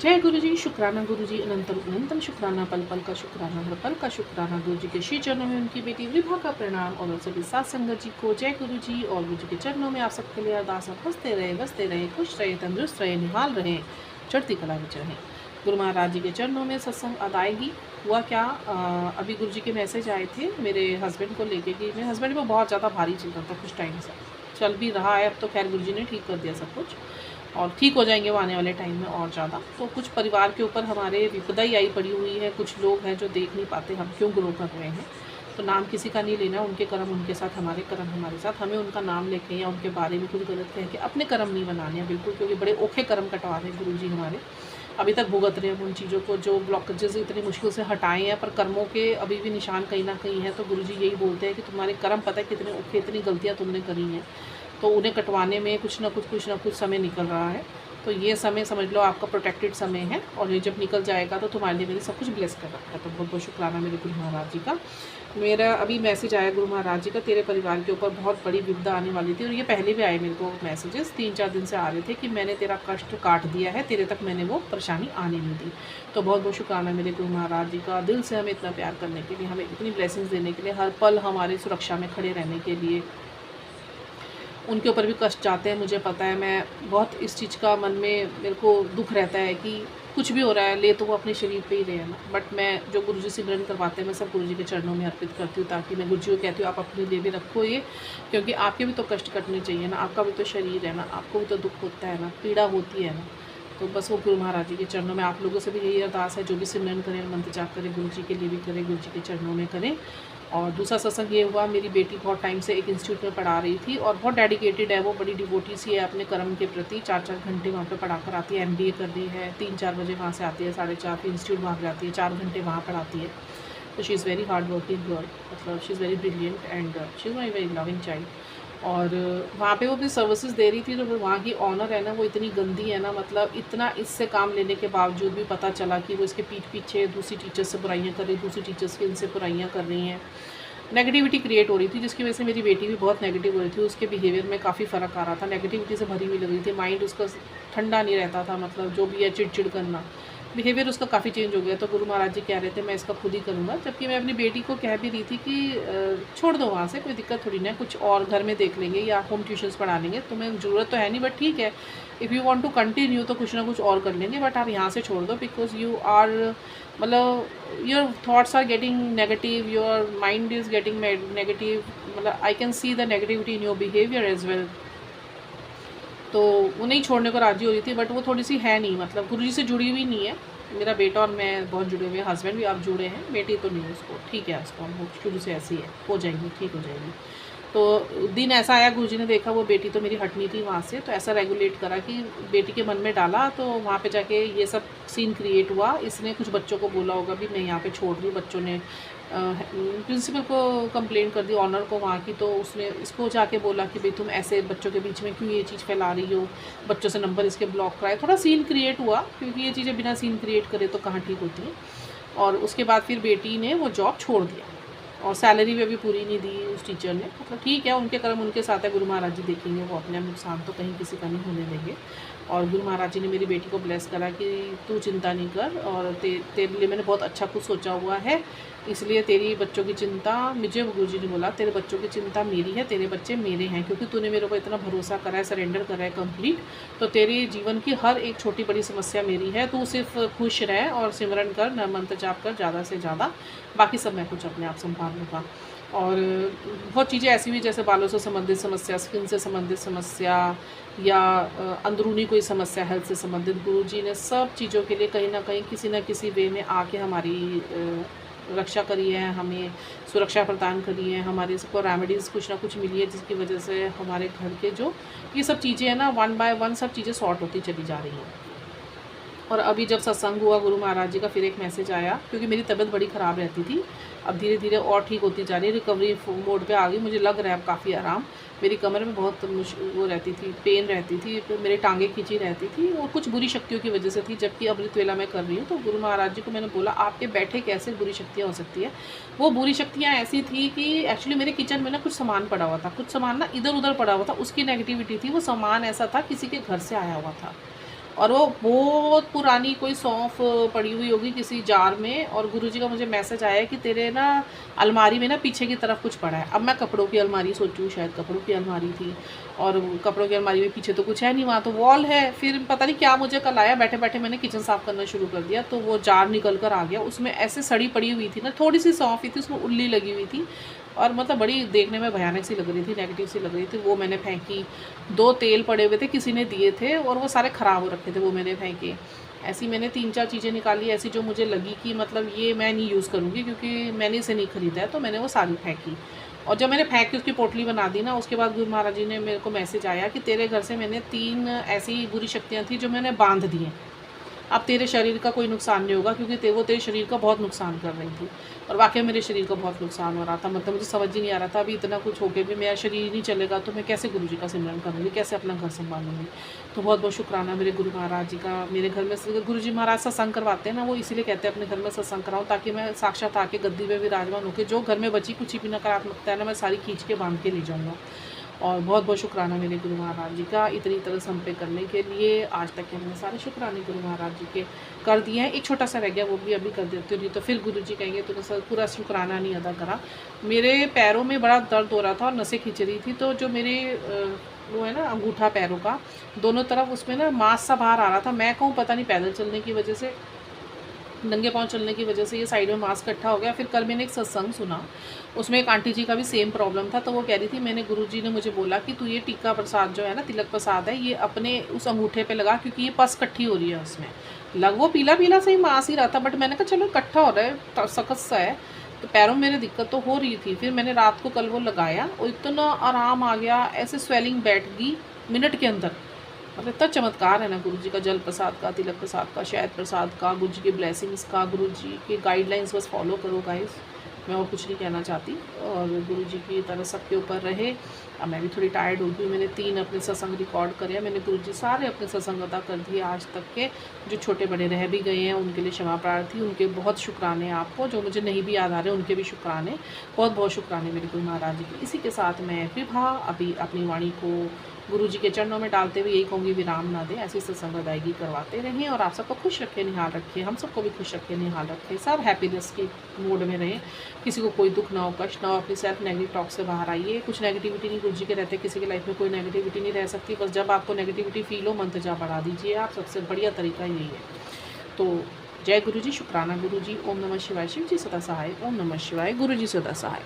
जय गुरु जी। शुक्राना गुरु जी, अनंतम अनंतम शुक्राना, पल पल का शुक्राना, हर पल का शुक्राना। गुरु जी के श्री चरणों में उनकी बेटी विभा का प्रणाम और सभी सात संगत जी को जय गुरु जी। और गुरु जी के चरणों में आप सबके लिए अरदास, आप हंसते रहे, बसते रहे, खुश रहे, तंदुरुस्त रहे, निहाल रहे, चढ़ती कला में रहें। गुरु महाराज जी के चरणों में सत्संग अदायगी हुआ क्या। अभी गुरु जी के मैसेज आए थे मेरे हस्बैंड को लेके कि मेरे हस्बैंड को बहुत ज़्यादा भारी चल रहा था कुछ टाइम से, चल भी रहा है अब तो, खैर गुरु जी ने ठीक कर दिया सब कुछ और ठीक हो जाएंगे वो आने वाले टाइम में और ज़्यादा। तो कुछ परिवार के ऊपर हमारे विपदा ही आई पड़ी हुई है। कुछ लोग हैं जो देख नहीं पाते हम क्यों ग्रो कर रहे हैं, तो नाम किसी का नहीं लेना, उनके कर्म उनके साथ, हमारे कर्म हमारे साथ। हमें उनका नाम लेके या उनके बारे में कुछ गलत कह के अपने कर्म नहीं बनाने हैं बिल्कुल, क्योंकि बड़े औखे कर्म कटवा रहे हैं गुरु जी हमारे। अभी तक भुगत रहे हैं उन चीज़ों को जो ब्लॉकेजेस इतनी मुश्किल से हटाए हैं, पर कर्मों के अभी भी निशान कहीं ना कहीं है। तो गुरु जी यही बोलते हैं कि तुम्हारे कर्म पता है कितने औखे, इतनी गलतियाँ तुमने करी हैं, तो उन्हें कटवाने में कुछ ना कुछ समय निकल रहा है। तो ये समय समझ लो आपका प्रोटेक्टेड समय है, और ये जब निकल जाएगा तो तुम्हारे लिए मैंने सब कुछ ब्लेस कर रखा है। तो बहुत बहुत शुक्राना मेरे गुरु महाराज जी का। मेरा अभी मैसेज आया गुरु महाराज जी का, तेरे परिवार के ऊपर बहुत बड़ी विपदा आने वाली थी, और ये पहले भी आए मेरे को मैसेजेस, 3-4 दिन से आ रहे थे कि मैंने तेरा कष्ट काट दिया है, तेरे तक मैंने वो परेशानी आने नहीं दी। तो बहुत बहुत शुक्राना मेरे गुरु महाराज जी का, दिल से हमें इतना प्यार करने के लिए, हमें इतनी ब्लेसिंग्स देने के लिए, हर पल हमारी सुरक्षा में खड़े रहने के लिए। उनके ऊपर भी कष्ट जाते हैं, मुझे पता है। मैं बहुत इस चीज़ का मन में मेरे को दुख रहता है कि कुछ भी हो रहा है, ले तो वो अपने शरीर पे ही रहे ना, बट मैं जो गुरु जी सिमरन करवाते हैं मैं सब गुरु जी के चरणों में अर्पित करती हूँ, ताकि मैं गुरु जी को कहती हूँ आप अपने लिए भी रखो ये, क्योंकि आपके भी तो कष्ट कटने चाहिए ना, आपका भी तो शरीर है ना, आपको भी तो दुख होता है ना, पीड़ा होती है ना। तो बस वो गुरु महाराज जी के चरणों में आप लोगों से भी यही अरदास है, जो भी सिमरन करें, मंत्र जाप करें, गुरु जी के लिए भी करें, गुरु जी के चरणों में करें। और दूसरा सत्संग ये हुआ, मेरी बेटी बहुत टाइम से एक इंस्टीट्यूट में पढ़ा रही थी और बहुत डेडिकेटेड है वो, बड़ी डिवोटी सी है अपने कर्म के प्रति। 4-4 घंटे वहाँ पे पढ़ा कर आती है, MBA कर रही है, 3-4 बजे वहाँ से आती है, 4:30 फिर इंस्टीट्यूट भाग जाती है, 4 घंटे वहाँ पढ़ाती है। तो she is very hard working girl, मतलब she is very brilliant and she is my very loving child. और वहाँ पे वो अपनी सर्विसेज दे रही थी, तो फिर वहाँ की ऑनर है ना वो इतनी गंदी है ना, मतलब इतना इससे काम लेने के बावजूद भी पता चला कि वो इसके पीठ पीछे दूसरी टीचर्स से बुराइयाँ कर रही, दूसरी टीचर्स की इनसे बुराइयाँ कर रही हैं। नेगेटिविटी क्रिएट हो रही थी, जिसकी वजह से मेरी बेटी भी बहुत नेगेटिव हो रही थी, उसके बिहेवियर में काफ़ी फ़र्क आ रहा था, नेगेटिविटी से भरी हुई लग रही थी, माइंड उसका ठंडा नहीं रहता था, मतलब जो भी है चिड़चिड़ करना, बिहेवियर उसका काफ़ी चेंज हो गया। तो गुरु महाराज जी कह रहे थे मैं इसका खुद ही करूँगा, जबकि मैं अपनी बेटी को कह भी रही थी कि छोड़ दो वहाँ से, कोई दिक्कत थोड़ी ना, कुछ और घर में देख लेंगे या होम ट्यूशन्स पढ़ा लेंगे, तुम्हें ज़रूरत तो है नहीं, बट ठीक है if you want to continue तो कुछ ना कुछ और कर लेंगे, बट आप यहाँ से छोड़ दो, बिकॉज यू आर, मतलब your thoughts are getting negative, your mind is getting negative, मतलब I can see the negativity in your behaviour as well. तो वो नहीं छोड़ने को राज़ी हो रही थी, बट वो थोड़ी सी है नहीं, मतलब गुरु जी से जुड़ी हुई नहीं है। मेरा बेटा और मैं बहुत जुड़े हुए हैं, हस्बैंड भी आप जुड़े हैं, बेटी तो नहीं, उसको ठीक है, उसको वो शुरू से ऐसी है, हो जाएगी, ठीक हो जाएगी। तो दिन ऐसा आया, गुरुजी ने देखा वो बेटी तो मेरी हटनी थी वहाँ से, तो ऐसा रेगुलेट करा कि बेटी के मन में डाला, तो वहाँ पे जाके ये सब सीन क्रिएट हुआ। इसने कुछ बच्चों को बोला होगा भी मैं यहाँ पे छोड़ रही हूँ, बच्चों ने प्रिंसिपल को कंप्लेन कर दी, ऑनर को वहाँ की, तो उसने इसको जाके बोला कि भाई तुम ऐसे बच्चों के बीच में क्यों ये चीज़ फैला रही हो, बच्चों से नंबर इसके ब्लॉक कराए, थोड़ा सीन क्रिएट हुआ, क्योंकि ये चीज़ें बिना सीन क्रिएट करे तो कहाँ ठीक होती हैं। और उसके बाद फिर बेटी ने वो जॉब छोड़ दिया, और सैलरी भी अभी पूरी नहीं दी उस टीचर ने, मतलब ठीक है उनके कर्म उनके साथ है, गुरु महाराज जी देखेंगे, वो अपने नुकसान तो कहीं किसी का नहीं होने देंगे। और गुरु महाराज जी ने मेरी बेटी को ब्लेस करा कि तू चिंता नहीं कर, और तेरे लिए मैंने बहुत अच्छा कुछ सोचा हुआ है, इसलिए तेरी बच्चों की चिंता, मुझे गुरु जी ने बोला तेरे बच्चों की चिंता मेरी है, तेरे बच्चे मेरे हैं, क्योंकि तूने मेरे को इतना भरोसा करा है, सरेंडर करा है कंप्लीट, तो तेरे जीवन की हर एक छोटी बड़ी समस्या मेरी है, तू सिर्फ खुश रह और सिमरन कर, मंत्र जाप कर ज़्यादा से ज़्यादा, बाकी सब मैं कुछ अपने आप संभाल लूँगा। और बहुत चीज़ें ऐसी हुई जैसे बालों से संबंधित समस्या, स्किन से संबंधित समस्या, या अंदरूनी कोई समस्या हेल्थ से संबंधित, गुरुजी ने सब चीज़ों के लिए कहीं ना कहीं किसी न किसी वे में आके हमारी रक्षा करी है, हमें सुरक्षा प्रदान करी है, हमारे सबको रेमेडीज़ कुछ ना कुछ मिली है, जिसकी वजह से हमारे घर के जो ये सब चीज़ें हैं ना, 1 बाय 1 सब चीज़ें सॉर्ट होती चली जा रही हैं। और अभी जब सत्संग हुआ गुरु महाराज जी का, फिर एक मैसेज आया, क्योंकि मेरी तबीयत बड़ी ख़राब रहती थी, अब धीरे धीरे और ठीक होती जा रही है, रिकवरी मोड पे आ गई, मुझे लग रहा है अब काफ़ी आराम। मेरी कमर में बहुत वो रहती थी, पेन रहती थी, तो मेरी टांगें खींची रहती थी, और कुछ बुरी शक्तियों की वजह से थी, जबकि अमृत वेला मैं कर रही हूँ। तो गुरु महाराज जी को मैंने बोला आपके बैठे कैसे बुरी शक्तियाँ हो सकती है। वो बुरी शक्तियाँ ऐसी थी कि एक्चुअली मेरे किचन में ना कुछ सामान पड़ा हुआ था, कुछ सामान ना इधर उधर पड़ा हुआ था, उसकी नेगेटिविटी थी, वो सामान ऐसा था किसी के घर से आया हुआ था, और वो बहुत पुरानी कोई सौंफ पड़ी हुई होगी किसी जार में, और गुरुजी का मुझे मैसेज आया कि तेरे ना अलमारी में ना पीछे की तरफ कुछ पड़ा है। अब मैं कपड़ों की अलमारी सोचूँ, शायद कपड़ों की अलमारी थी, और कपड़ों की अलमारी में पीछे तो कुछ है नहीं, वहाँ तो वॉल है। फिर पता नहीं क्या मुझे कल आया, बैठे बैठे मैंने किचन साफ़ करना शुरू कर दिया, तो वो जार निकल कर आ गया। उसमें ऐसे सड़ी पड़ी हुई थी ना, थोड़ी सी सौंफ ही थी, उसमें उल्ली लगी हुई थी, और मतलब बड़ी देखने में भयानक सी लग रही थी, नेगेटिव सी लग रही थी। वो मैंने फेंकी। 2 तेल पड़े हुए थे, किसी ने दिए थे, और वो सारे ख़राब हो रखे थे, वो मैंने फेंके। ऐसी मैंने 3-4 चीज़ें निकाली ऐसी जो मुझे लगी कि मतलब ये मैं नहीं यूज़ करूँगी, क्योंकि मैंने इसे नहीं ख़रीदा है, तो मैंने वो सारी फेंकी। और जब मैंने फेंक के उसकी पोटली बना दी ना, उसके बाद गुरु महाराज जी ने मेरे को मैसेज आया कि तेरे घर से मैंने 3 ऐसी बुरी शक्तियाँ थी जो मैंने बांध दी हैं। अब तेरे शरीर का कोई नुकसान नहीं होगा, क्योंकि वो तेरे शरीर का बहुत नुकसान कर रही थी। और वाकई मेरे शरीर का बहुत नुकसान हो रहा था, मतलब मुझे समझ ही नहीं आ रहा था, अभी इतना कुछ हो के भी मेरा शरीर नहीं चलेगा तो मैं कैसे गुरुजी का सिमरन करूँगी, कैसे अपना घर संभालूंगी। तो बहुत बहुत शुक्राना मेरे गुरु महाराज जी का। मेरे घर में गुरुजी महाराज सत्संग करवाते हैं ना, वो इसीलिए कहते हैं अपने घर में सत्संग कराऊँ, ताकि मैं साक्षात आके गद्दी में विराजमान होकर जो घर में बची कुछ भी नकारात्मकता है ना, मैं सारी खींच के बांध के ले जाऊँगा। और बहुत बहुत शुक्राना मेरे गुरु महाराज जी का इतनी तरह से हम पे करने के लिए। आज तक के हमने सारे शुक्राने गुरु महाराज जी के कर दिए हैं। एक छोटा सा रह गया, वो भी अभी कर देती हूँ, नहीं तो फिर गुरु जी कहेंगे तूने सर पूरा शुक्राना नहीं अदा करा। मेरे पैरों में बड़ा दर्द हो रहा था और नसें खिंच रही थी, तो जो मेरे वो है ना अंगूठा पैरों का दोनों तरफ, उसमें ना मांस सा बाहर आ रहा था। मैं कहूँ पता नहीं पैदल चलने की वजह से, नंगे पाँव चलने की वजह से ये साइड में मांस इकट्ठा हो गया। फिर कल मैंने एक सत्संग सुना, उसमें एक आंटी जी का भी सेम प्रॉब्लम था, तो वो कह रही थी मैंने गुरुजी ने मुझे बोला कि तू ये टीका प्रसाद जो है ना, तिलक प्रसाद है, ये अपने उस अंगूठे पे लगा, क्योंकि ये पस इकट्ठी हो रही है उसमें। वो पीला पीला सही मांस ही रहा था, बट मैंने कहा चलो इकट्ठा हो रहा है, सख्त सा है, तो पैरों में मेरे दिक्कत तो हो रही थी। फिर मैंने रात को कल वो लगाया और इतना आराम आ गया, ऐसे स्वेलिंग बैठ गई मिनट के अंदर। मतलब इतना चमत्कार है ना गुरु जी का, जल प्रसाद का, तिलक प्रसाद का, शहद प्रसाद का, गुरु जी के ब्लेसिंग्स का। गुरु जी के गाइडलाइंस बस फॉलो करो गाइस, मैं और कुछ नहीं कहना चाहती। और गुरु जी की तरह सबके ऊपर रहे। अब मैं भी थोड़ी टायर्ड हो गई, मैंने 3 अपने सत्संग रिकॉर्ड करे, मैंने गुरु जी सारे अपने सत्संग अदा कर दिए आज तक के, जो छोटे बड़े रह भी गए हैं उनके लिए क्षमा प्रार्थी, उनके बहुत शुक्राने आपको, जो मुझे नहीं भी याद आ रहे उनके भी शुक्राने, बहुत बहुत शुक्राने मेरे गुरु महाराज जी के। इसी के साथ मैं विभा अभी अपनी वाणी को गुरु जी के चरणों में डालते हुए यही कहूँगी, विराम ना दें, ऐसी सत्संग अदायगी करवाते रहें, और आप सबको खुश रखें, निहाल रखें, हम सबको भी खुश रखें, निहाल रखें, सब हैप्पीनेस के मूड में रहें, किसी को कोई दुख ना हो, कष्ट ना हो, अपनी सेल्फ नेगेटिव टॉक से बाहर आइए। कुछ नेगेटिविटी नहीं गुरु जी के रहते, किसी की लाइफ में कोई नेगेटिविटी नहीं रह सकती, बस जब आपको नेगेटिविटी फील हो मंत्र जाप बढ़ा दीजिए आप, सबसे बढ़िया तरीका यही है। तो जय गुरु जी, शुक्राना गुरु जी, ओम नमः शिवाय, शिव जी सदा सहाय, ओम नमः शिवाय, गुरु जी सदा सहाय।